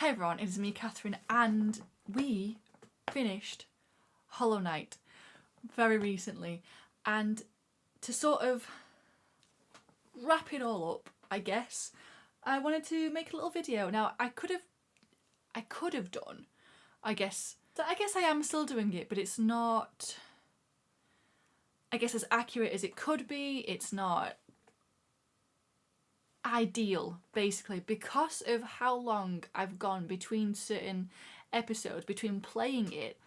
Hi everyone, it is me, Catherine, and we finished Hollow Knight very recently. And to sort of wrap it all up, I guess, I wanted to make a little video. Now, I could have done, I guess I am still doing it, but it's not, I guess, as accurate as it could be. It's not ideal, basically, because of how long I've gone between certain episodes, between playing it.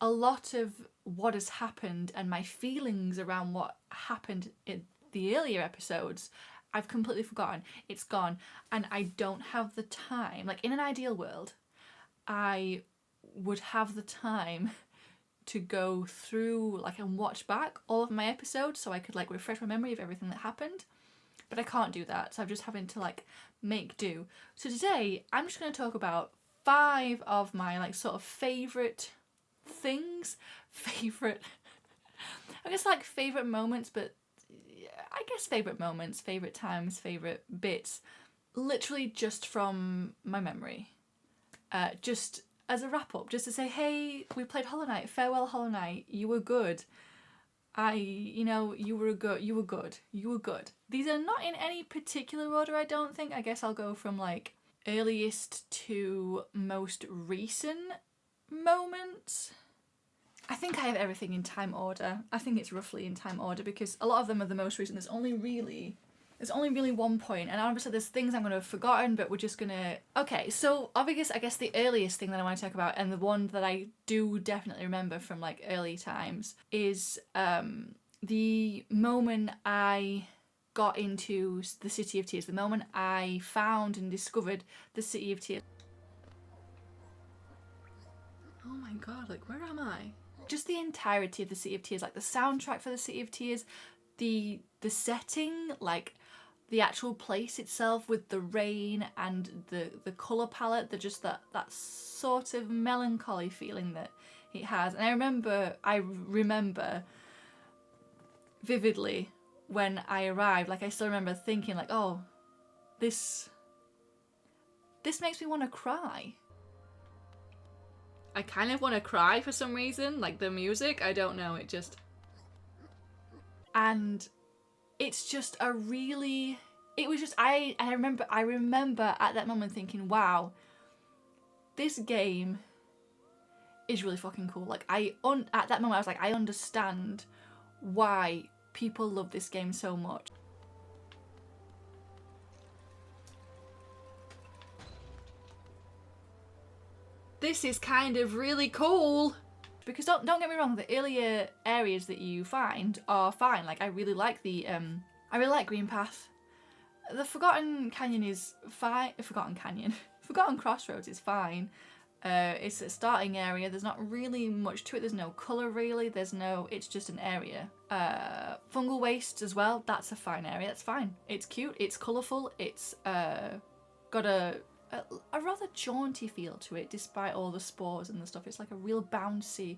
A lot of what has happened and my feelings around what happened in the earlier episodes, I've completely forgotten. It's gone, and I don't have the time. Like, in an ideal world, I would have the time to go through, like, and watch back all of my episodes so I could, like, refresh my memory of everything that happened. But I can't do that, so I'm just having to, like, make do. So today, I'm just going to talk about 5 of my, like, sort of favourite things. Favourite moments, but I guess favourite moments, favourite times, favourite bits. Literally just from my memory. Just as a wrap-up, just to say, hey, we played Hollow Knight, farewell Hollow Knight, you were good. You were good. These are not in any particular order, I don't think. I guess I'll go from, like, earliest to most recent moments. I think I have everything in time order. I think it's roughly in time order because a lot of them are the most recent. There's only really one point, and obviously there's things I'm going to have forgotten, but we're just going to... Okay, so obviously, I guess the earliest thing that I want to talk about, and the one that I do definitely remember from, like, early times, is the moment I got into the City of Tears, the moment I found and discovered the City of Tears. Oh my god, like, where am I? Just the entirety of the City of Tears, like the soundtrack for the City of Tears, the setting, like the actual place itself with the rain and the colour palette, just that sort of melancholy feeling that it has. And I remember vividly when I arrived, like I still remember thinking, like, oh, this makes me want to cry. I kind of want to cry for some reason, like the music, I don't know, it just... And it's just a really... It was just... I remember at that moment thinking, wow, this game is really fucking cool. Like, at that moment I was like, I understand why people love this game so much. This is kind of really cool. Because don't get me wrong, the earlier areas that you find are fine. Like, I really like Green Path. The Forgotten Canyon is fine. Forgotten Crossroads is fine. It's a starting area. There's not really much to it. There's no colour really. It's just an area. Fungal Waste as well. That's a fine area. That's fine. It's cute. It's colourful. It's got a rather jaunty feel to it, despite all the spores and the stuff. It's like a real bouncy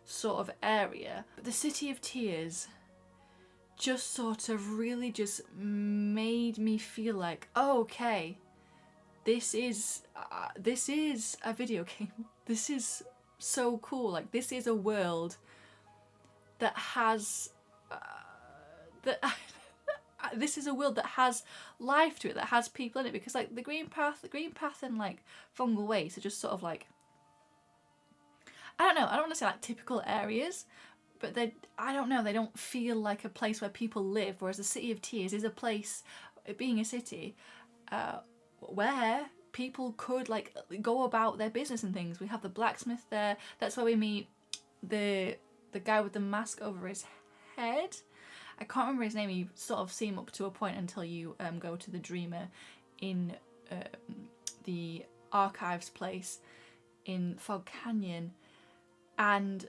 sort of area. But the City of Tears just sort of really just made me feel like, oh, okay, this is a video game. This is so cool. Like, this is a world that has this is a world that has life to it, that has people in it, because, like, the Green Path and, like, Fungal Waste are just sort of like, I don't know, I don't want to say, like, typical areas, but I don't know, they don't feel like a place where people live, whereas the City of Tears is a place, being a city, where people could, like, go about their business and things. We have the blacksmith there. That's where we meet the guy with the mask over his head. I can't remember his name. You sort of see him up to a point until you go to the Dreamer in the archives place in Fog Canyon. And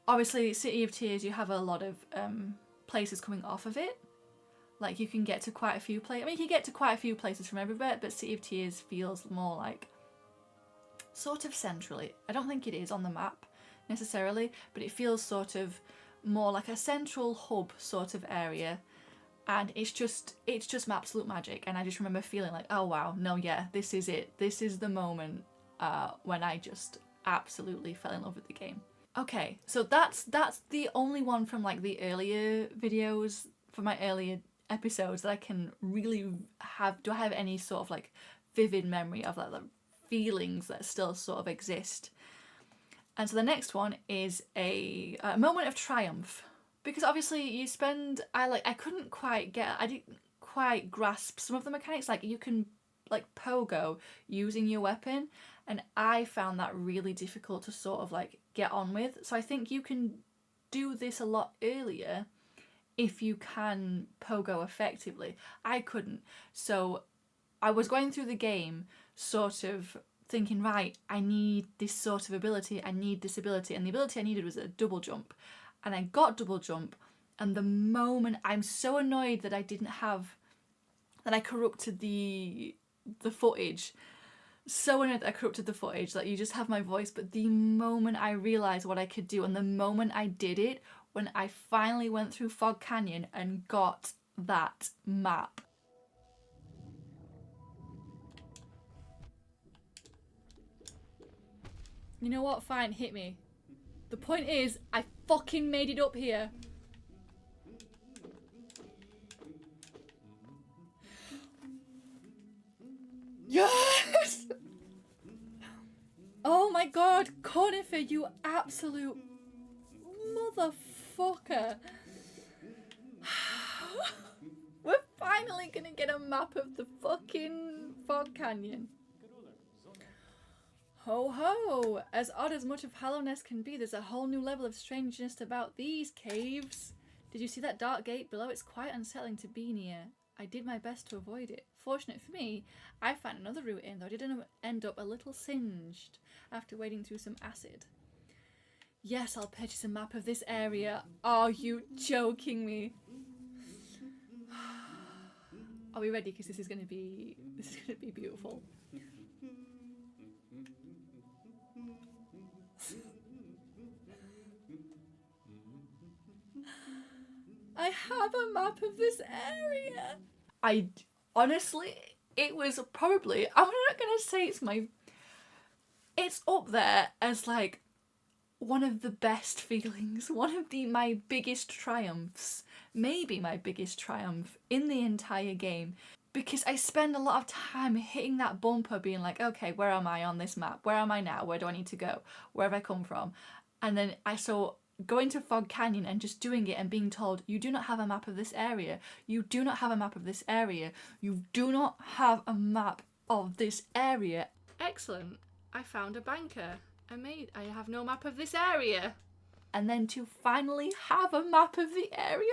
obviously, City of Tears, you have a lot of places coming off of it. Like, you can get to quite a few places. I mean, you can get to quite a few places from everywhere, but City of Tears feels more like sort of centrally. I don't think it is on the map necessarily, but it feels sort of more like a central hub sort of area, and it's just absolute magic. And I just remember feeling like, oh wow, no, yeah, this is it. This is the moment when I just absolutely fell in love with the game. Okay, so that's the only one from like the earlier videos, from my earlier episodes, that I can really have. Do I have any sort of like vivid memory of like the feelings that still sort of exist? And so the next one is a moment of triumph, because obviously you spend, I couldn't quite get, I didn't quite grasp some of the mechanics. Like you can like pogo using your weapon, and I found that really difficult to sort of like get on with. So I think you can do this a lot earlier if you can pogo effectively. I couldn't. So I was going through the game sort of thinking, right, I need this sort of ability, I need this ability, and the ability I needed was a double jump. And I got double jump, and the moment, I'm so annoyed that I didn't have, that I corrupted the footage. So annoyed that I corrupted the footage, that you just have my voice, but the moment I realised what I could do, and the moment I did it, when I finally went through Fog Canyon and got that map. You know what? Fine, hit me. The point is, I fucking made it up here. Yes! Oh my god, Conifer, you absolute motherfucker. We're finally gonna get a map of the fucking Fog Canyon. Ho ho! As odd as much of Hallownest can be, there's a whole new level of strangeness about these caves. Did you see that dark gate below? It's quite unsettling to be near. I did my best to avoid it. Fortunate for me, I found another route in, though I did end up a little singed after wading through some acid. Yes, I'll purchase a map of this area. Are you joking me? Are we ready? Because this is gonna be beautiful. I have a map of this area. I honestly, it was probably, I'm not gonna say it's up there as like one of the best feelings, one of my biggest triumphs, maybe my biggest triumph in the entire game, because I spend a lot of time hitting that bumper being like, okay, where am I on this map? Where am I now? Where do I need to go? Where have I come from? And then I saw going to Fog Canyon and just doing it and being told, you do not have a map of this area. You do not have a map of this area. You do not have a map of this area. Excellent. I found a banker. I have no map of this area. And then to finally have a map of the area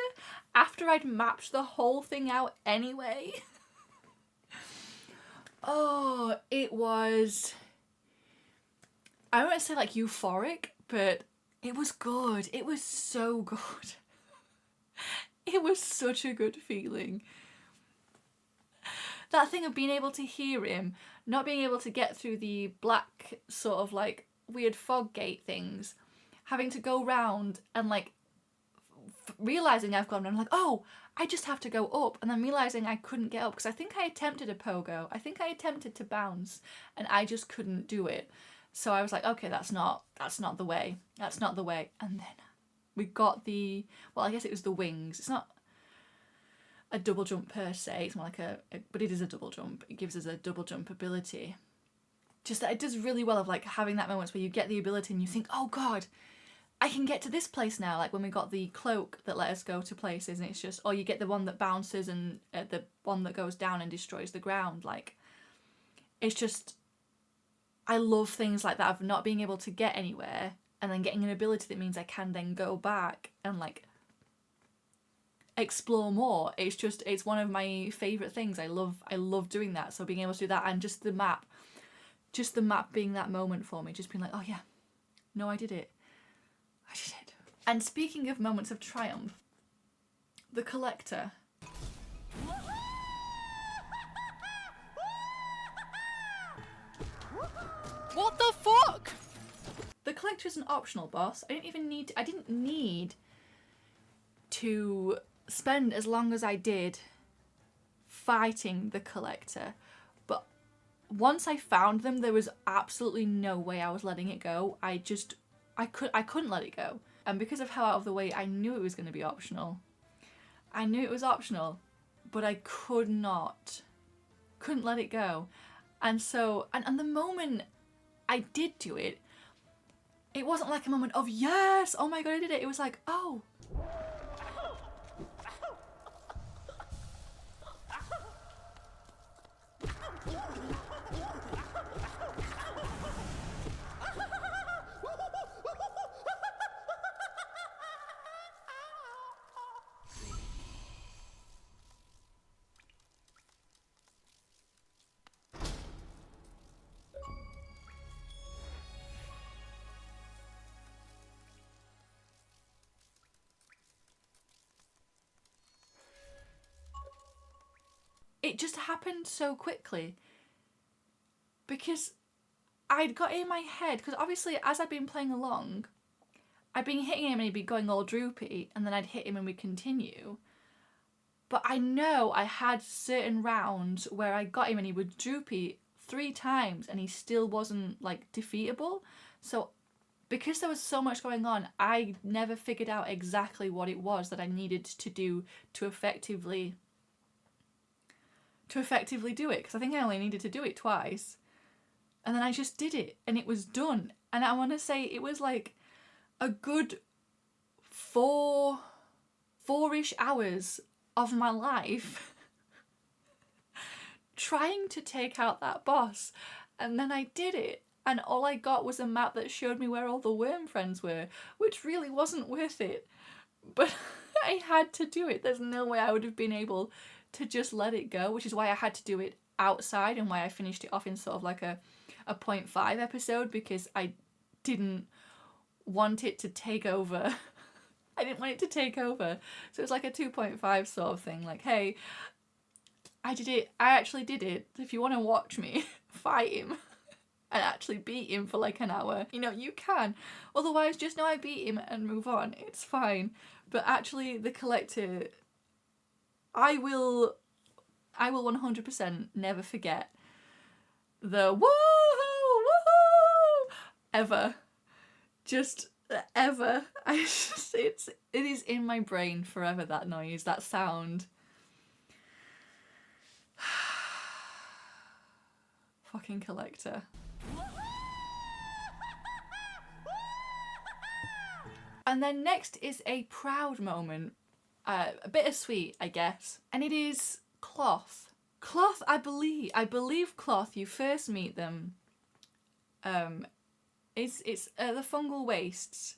after I'd mapped the whole thing out anyway. Oh, it was, I don't want to say like euphoric, but it was good. It was so good. It was such a good feeling. That thing of being able to hear him, not being able to get through the black sort of like weird fog gate things, having to go round and like realising I've gone and I'm like, oh, I just have to go up, and then realising I couldn't get up because I think I attempted a pogo. I think I attempted to bounce and I just couldn't do it. So I was like, okay, that's not the way. That's not the way. And then we got the, well, I guess it was the wings. It's not a double jump per se. It's more like but it is a double jump. It gives us a double jump ability. Just that it does really well of like having that moments where you get the ability and you think, oh God, I can get to this place now. Like when we got the cloak that let us go to places, and it's just, or you get the one that bounces and the one that goes down and destroys the ground. Like, it's just, I love things like that of not being able to get anywhere and then getting an ability that means I can then go back and like explore more. It's one of my favourite things. I love doing that. So being able to do that, and just the map being that moment for me, just being like, oh yeah, no, I did it. I did it. And speaking of moments of triumph, the collector. What the fuck? The collector is an optional boss. I didn't need to spend as long as I did fighting the collector. But once I found them, there was absolutely no way I was letting it go. I couldn't let it go. And because of how out of the way, I knew it was going to be optional. I knew it was optional, but I couldn't let it go. And so, and the moment I did do it, it wasn't like a moment of, yes, oh my god, I did it. It was like, oh. It just happened so quickly because I'd got in my head, because obviously as I'd been playing along, I'd been hitting him and he'd be going all droopy, and then I'd hit him and we'd continue. But I know I had certain rounds where I got him and he would droopy 3 times and he still wasn't like defeatable. So because there was so much going on, I never figured out exactly what it was that I needed to do to effectively do it, because I think I only needed to do it twice. And then I just did it and it was done. And I want to say it was like a good 4-ish hours of my life trying to take out that boss. And then I did it. And all I got was a map that showed me where all the worm friends were, which really wasn't worth it. But I had to do it. There's no way I would have been able to just let it go, which is why I had to do it outside and why I finished it off in sort of like a 0.5 episode, because I didn't want it to take over. I didn't want it to take over. So it's like a 2.5 sort of thing. Like, hey, I did it. I actually did it. If you want to watch me fight him and actually beat him for like an hour, you know, you can. Otherwise, just know I beat him and move on. It's fine. But actually, the collector, I will 100% never forget the woohoo, woohoo, ever. Just ever. It is in my brain forever, that noise, that sound. Fucking collector. And then next is a proud moment. A bittersweet, I guess. And it is Cloth. Cloth, I believe Cloth, you first meet them. It's the fungal wastes.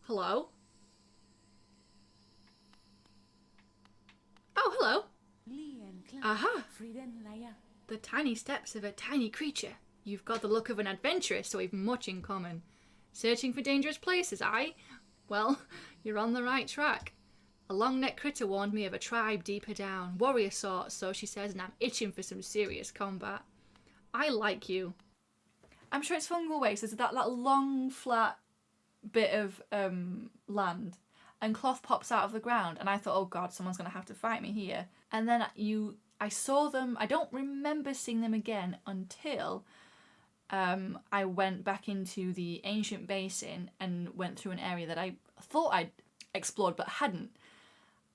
Hello? Oh, hello. Aha! The tiny steps of a tiny creature. You've got the look of an adventurous, so we've much in common. Searching for dangerous places, aye? Well, you're on the right track. A long-necked critter warned me of a tribe deeper down. Warrior sort, so she says, and I'm itching for some serious combat. I like you. I'm sure it's fungal waste. There's that long, flat bit of land, and Cloth pops out of the ground, and I thought, oh god, someone's going to have to fight me here. And then I saw them. I don't remember seeing them again until I went back into the ancient basin and went through an area that I thought I'd explored but hadn't.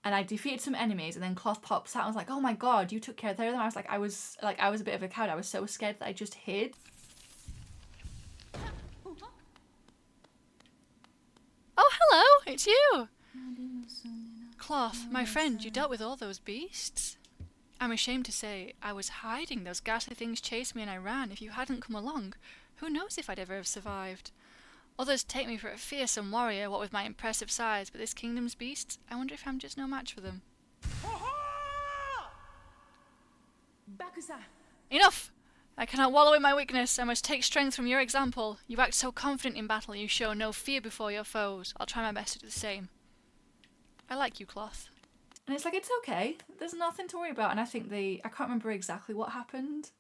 And I defeated some enemies, and then Cloth pops out. I was like, oh my god, you took care of them. I was a bit of a coward. I was so scared that I just hid. Oh, hello, it's you. Cloth, my friend, you dealt with all those beasts? I'm ashamed to say, I was hiding. Those ghastly things chased me and I ran. If you hadn't come along, who knows if I'd ever have survived. Others take me for a fearsome warrior, what with my impressive size, but this kingdom's beasts, I wonder if I'm just no match for them. Enough! I cannot wallow in my weakness. I must take strength from your example. You act so confident in battle, you show no fear before your foes. I'll try my best to do the same. I like you, Cloth. And it's like, it's okay. There's nothing to worry about. And I think I can't remember exactly what happened,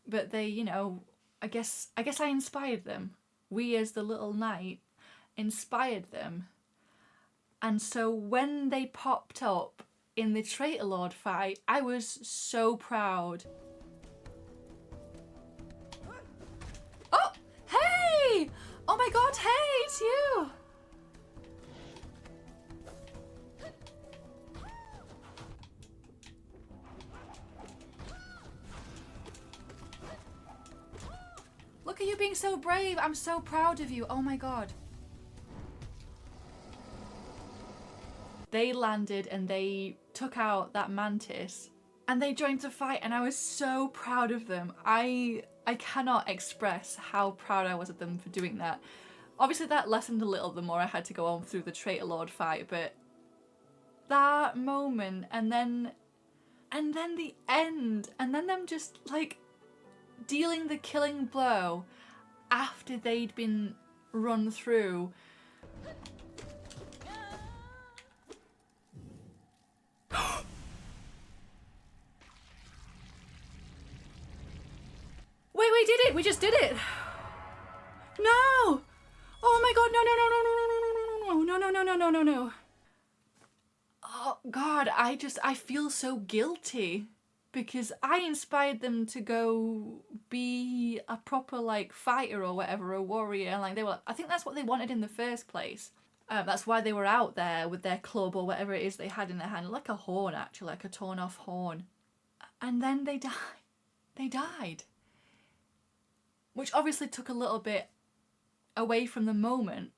but they, you know, I guess I inspired them. we as the little knight inspired them. And so when they popped up in the Traitor Lord fight, I was so proud. Oh, hey! Oh my god, hey, it's you! Look at you being so brave. I'm so proud of you. Oh my god. They landed and they took out that mantis and they joined the fight, and I was so proud of them. I cannot express how proud I was of them for doing that. Obviously that lessened a little the more I had to go on through the Traitor Lord fight, but that moment and then the end, and then them just like dealing the killing blow after they'd been run through. Wait, we did it! We just did it! No! Oh my god, no. Oh god, I feel so guilty because I inspired them to go be a proper like fighter or whatever, a warrior, and like I think that's what they wanted in the first place. That's why they were out there with their club or whatever it is they had in their hand, like a horn actually, like a torn off horn. And then they died. They died. Which obviously took a little bit away from the moment,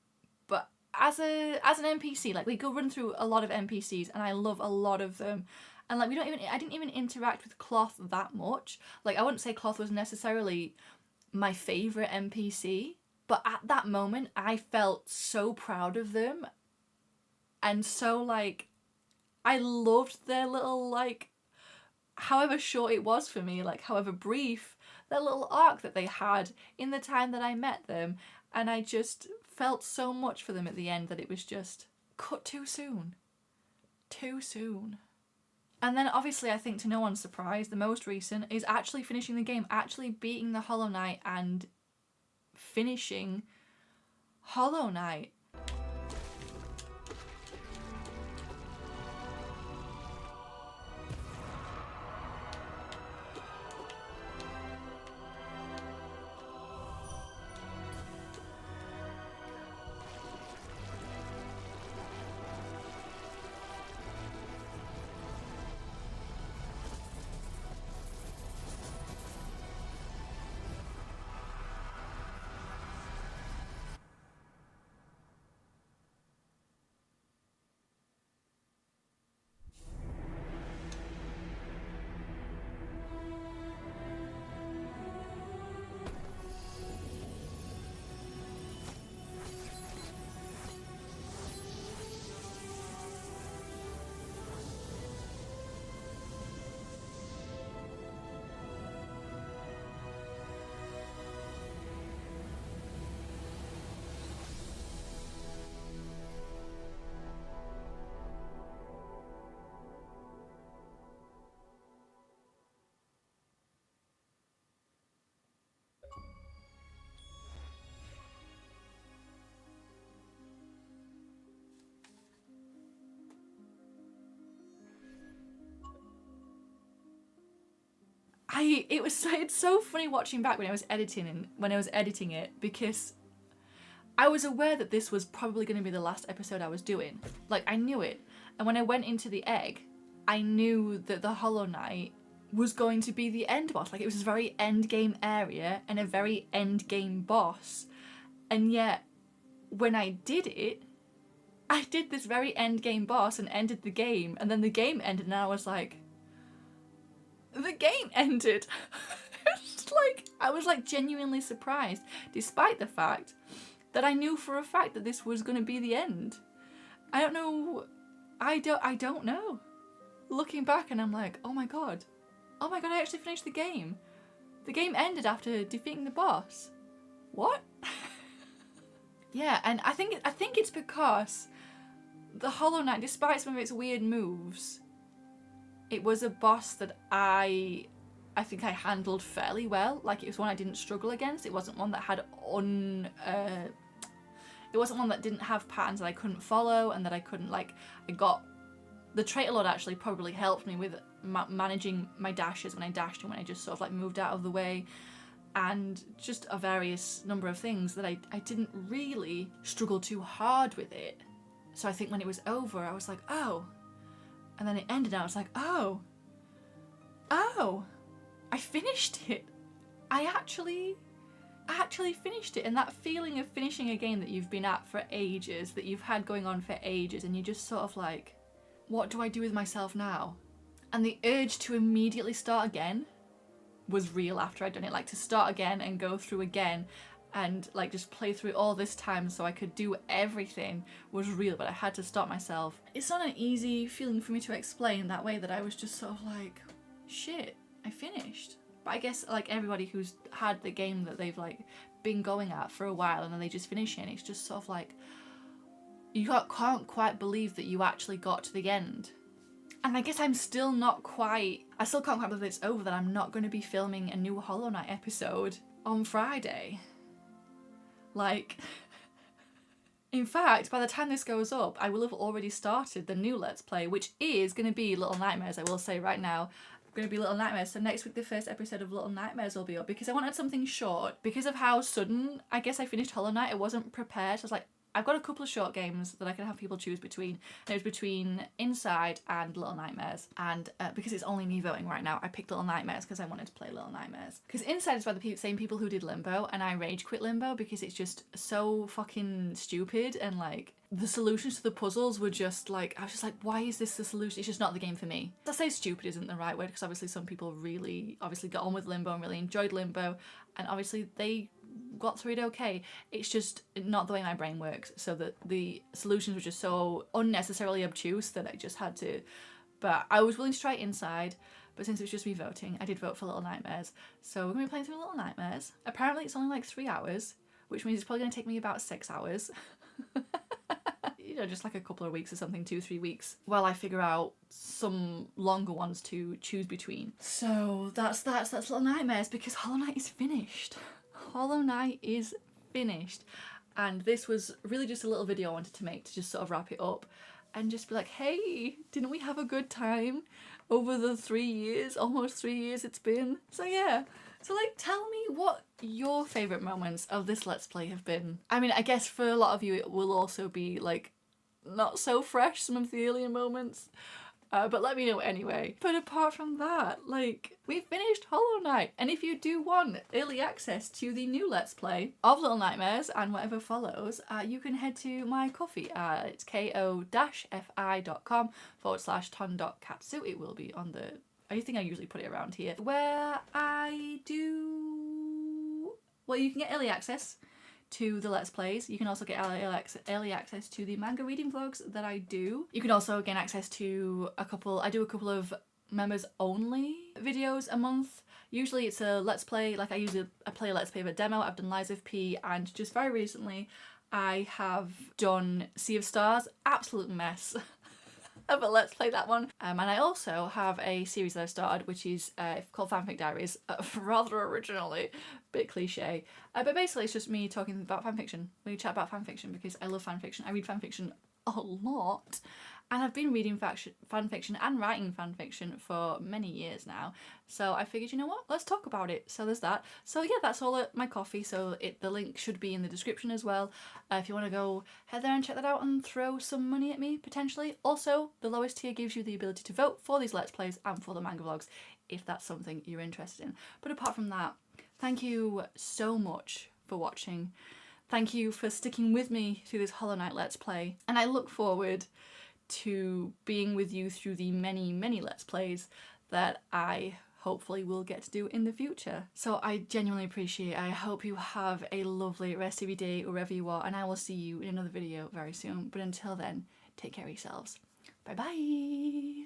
but as an NPC, like we go run through a lot of NPCs and I love a lot of them, and like I didn't even interact with Cloth that much. Like I wouldn't say Cloth was necessarily my favourite NPC, but at that moment I felt so proud of them, and so like I loved their little like, however short it was for me, like however brief, their little arc that they had in the time that I met them, and I just felt so much for them at the end that it was just cut too soon. Too soon. And then obviously I think to no one's surprise, the most recent is actually finishing the game, actually beating the Hollow Knight and finishing Hollow Knight. It's so funny watching back when I was editing it, because I was aware that this was probably going to be the last episode I was doing. Like, I knew it. And when I went into the egg, I knew that the Hollow Knight was going to be the end boss. Like, it was a very end game area and a very end game boss. And yet, when I did it, I did this very end game boss and ended the game, and then the game ended and I was like, the game ended. I was like genuinely surprised, despite the fact that I knew for a fact that this was going to be the end. I don't know. I don't know. Looking back and I'm like, oh my god, I actually finished the game. The game ended after defeating the boss. What? Yeah, and I think it's because the Hollow Knight, despite some of its weird moves, it was a boss that I I think I handled fairly well. Like, it was one I didn't struggle against. It wasn't one that had it wasn't one that didn't have patterns that I couldn't follow and that I couldn't, like, I got... The traitor lord actually probably helped me with managing my dashes when I dashed and when I just sort of like moved out of the way, and just a various number of things that I didn't really struggle too hard with it. So I think when it was over, I was like, oh. And then it ended and I was like, oh, I finished it. I actually finished it. And that feeling of finishing a game that you've been at for ages, that you've had going on for ages, and you're just sort of like, what do I do with myself now? And the urge to immediately start again was real after I'd done it. Like, to start again and go through again and like just play through it all this time so I could do everything was real, but I had to stop myself. It's not an easy feeling for me to explain that way, that I was just sort of like, shit, I finished. But I guess like everybody who's had the game that they've like been going at for a while and then they just finish it, and it's just sort of like, you can't quite believe that you actually got to the end. And I guess I still can't quite believe it's over, that I'm not going to be filming a new Hollow Knight episode on Friday. Like, in fact, by the time this goes up, I will have already started the new Let's Play, which is going to be Little Nightmares, I will say right now. Going to be Little Nightmares. So next week the first episode of Little Nightmares will be up, because I wanted something short. Because of how sudden I guess I finished Hollow Knight, I wasn't prepared. So I was like, I've got a couple of short games that I can have people choose between. And it was between Inside and Little Nightmares. And because it's only me voting right now, I picked Little Nightmares because I wanted to play Little Nightmares. Because Inside is by the same people who did Limbo, and I rage quit Limbo because it's just so fucking stupid, and like the solutions to the puzzles were just like, I was just like, why is this the solution? It's just not the game for me. I say stupid isn't the right word, because obviously some people really obviously got on with Limbo and really enjoyed Limbo, and obviously they got through it okay. It's just not the way my brain works, so that the solutions were just so unnecessarily obtuse that I just had to. But I was willing to try Inside, but since it was just me voting, I did vote for Little Nightmares. So we're going to be playing through Little Nightmares. Apparently it's only like 3 hours, which means it's probably going to take me about 6 hours. You know, just like a couple of weeks or something, 2-3 weeks, while I figure out some longer ones to choose between. So that's Little Nightmares, because Hollow Knight is finished. Hollow Knight is finished, and this was really just a little video I wanted to make to just sort of wrap it up and just be like, hey, didn't we have a good time over the 3 years, almost 3 years it's been? So yeah, so like, tell me what your favourite moments of this Let's Play have been. I mean, I guess for a lot of you it will also be like not so fresh, some of the earlier moments. But let me know anyway. But apart from that, like, we finished Hollow Knight. And if you do want early access to the new Let's Play of Little Nightmares and whatever follows, you can head to my Ko-fi. It's ko-fi.com/tondotkats. It will be on the... I think I usually put it around here. Where I do... Well, you can get early access to the Let's Plays. You can also get early access to the manga reading vlogs that I do. You can also gain access to I do a couple of members only videos a month. Usually it's a Let's Play, like I play a Let's Play of a demo. I've done Lies of P, and just very recently I have done Sea of Stars. Absolute mess. But let's play that one. And I also have a series that I've started, which is called Fanfic Diaries, rather originally, bit cliche. But basically it's just me talking about fanfiction. We chat about fanfiction because I love fanfiction. I read fanfiction a lot, and I've been reading fanfiction and writing fanfiction for many years now. So I figured, you know what, let's talk about it. So there's that. So yeah, that's all at my Ko-fi. So the link should be in the description as well. If you want to go head there and check that out and throw some money at me, potentially. Also, the lowest tier gives you the ability to vote for these Let's Plays and for the manga vlogs, if that's something you're interested in. But apart from that, thank you so much for watching. Thank you for sticking with me through this Hollow Knight Let's Play. And I look forward to being with you through the many, many Let's Plays that I hopefully will get to do in the future. So I genuinely appreciate it. I hope you have a lovely rest of your day wherever you are, and I will see you in another video very soon. But until then, take care of yourselves. Bye bye!